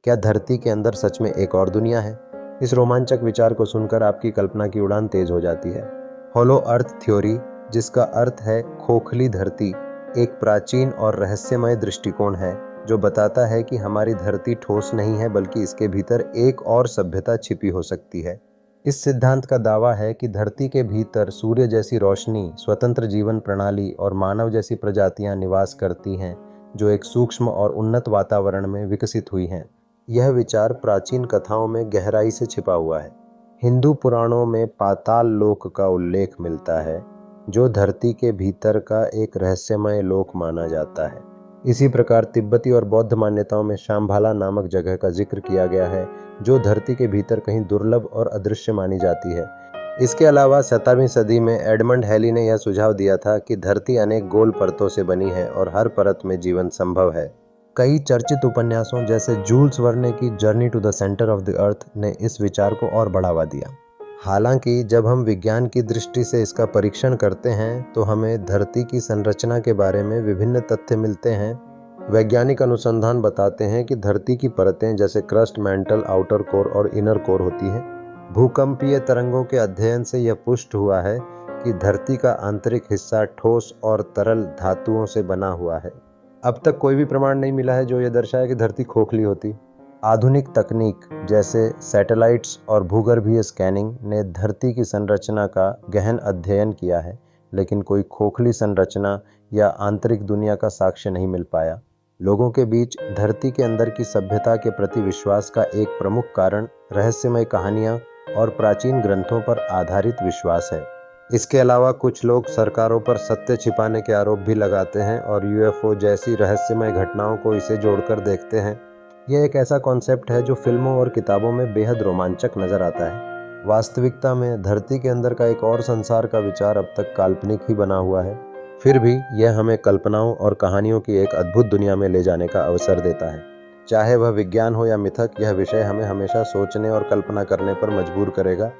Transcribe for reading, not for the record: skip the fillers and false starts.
क्या धरती के अंदर सच में एक और दुनिया है? इस रोमांचक विचार को सुनकर आपकी कल्पना की उड़ान तेज हो जाती है। होलो अर्थ थ्योरी, जिसका अर्थ है खोखली धरती, एक प्राचीन और रहस्यमय दृष्टिकोण है जो बताता है कि हमारी धरती ठोस नहीं है बल्कि इसके भीतर एक और सभ्यता छिपी हो सकती है। इस सिद्धांत का दावा है कि धरती के भीतर सूर्य जैसी रोशनी, स्वतंत्र जीवन प्रणाली और मानव जैसी प्रजातियां निवास करती हैं जो एक सूक्ष्म और उन्नत वातावरण में विकसित हुई हैं। यह विचार प्राचीन कथाओं में गहराई से छिपा हुआ है। हिंदू पुराणों में पाताल लोक का उल्लेख मिलता है, जो धरती के भीतर का एक रहस्यमय लोक माना जाता है। इसी प्रकार तिब्बती और बौद्ध मान्यताओं में शाम्भाला नामक जगह का जिक्र किया गया है, जो धरती के भीतर कहीं दुर्लभ और अदृश्य मानी जाती है। इसके अलावा 17वीं सदी में एडमंड हैली ने यह सुझाव दिया था कि धरती अनेक गोल परतों से बनी है और हर परत में जीवन संभव है। कई चर्चित उपन्यासों जैसे जूल्स वर्ने की journey to the centre of the earth ने इस विचार को और बढ़ावा दिया। हालांकि जब हम विज्ञान की दृष्टि से इसका परीक्षण करते हैं तो हमें धरती की संरचना के बारे में विभिन्न तथ्य मिलते हैं। वैज्ञानिक अनुसंधान बताते हैं कि धरती की परतें जैसे क्रस्ट, मैंटल, आउटर कोर और इनर कोर होती हैं। भूकंपीय तरंगों के अध्ययन से यह पुष्ट हुआ है कि धरती का आंतरिक हिस्सा ठोस और तरल धातुओं से बना हुआ है। अब तक कोई भी प्रमाण नहीं मिला है जो यह दर्शाए कि धरती खोखली होती। आधुनिक तकनीक जैसे सैटेलाइट्स और भूगर्भीय स्कैनिंग ने धरती की संरचना का गहन अध्ययन किया है, लेकिन कोई खोखली संरचना या आंतरिक दुनिया का साक्ष्य नहीं मिल पाया। लोगों के बीच धरती के अंदर की सभ्यता के प्रति विश्वास का एक प्रमुख कारण रहस्यमय कहानियां और प्राचीन ग्रंथों पर आधारित विश्वास है। इसके अलावा कुछ लोग सरकारों पर सत्य छिपाने के आरोप भी लगाते हैं और यूएफओ जैसी रहस्यमय घटनाओं को इसे जोड़कर देखते हैं। यह एक ऐसा कॉन्सेप्ट है जो फिल्मों और किताबों में बेहद रोमांचक नजर आता है। वास्तविकता में धरती के अंदर का एक और संसार का विचार अब तक काल्पनिक ही बना हुआ है। फिर भी यह हमें कल्पनाओं और कहानियों की एक अद्भुत दुनिया में ले जाने का अवसर देता है। चाहे वह विज्ञान हो या मिथक, यह विषय हमें हमेशा सोचने और कल्पना करने पर मजबूर करेगा।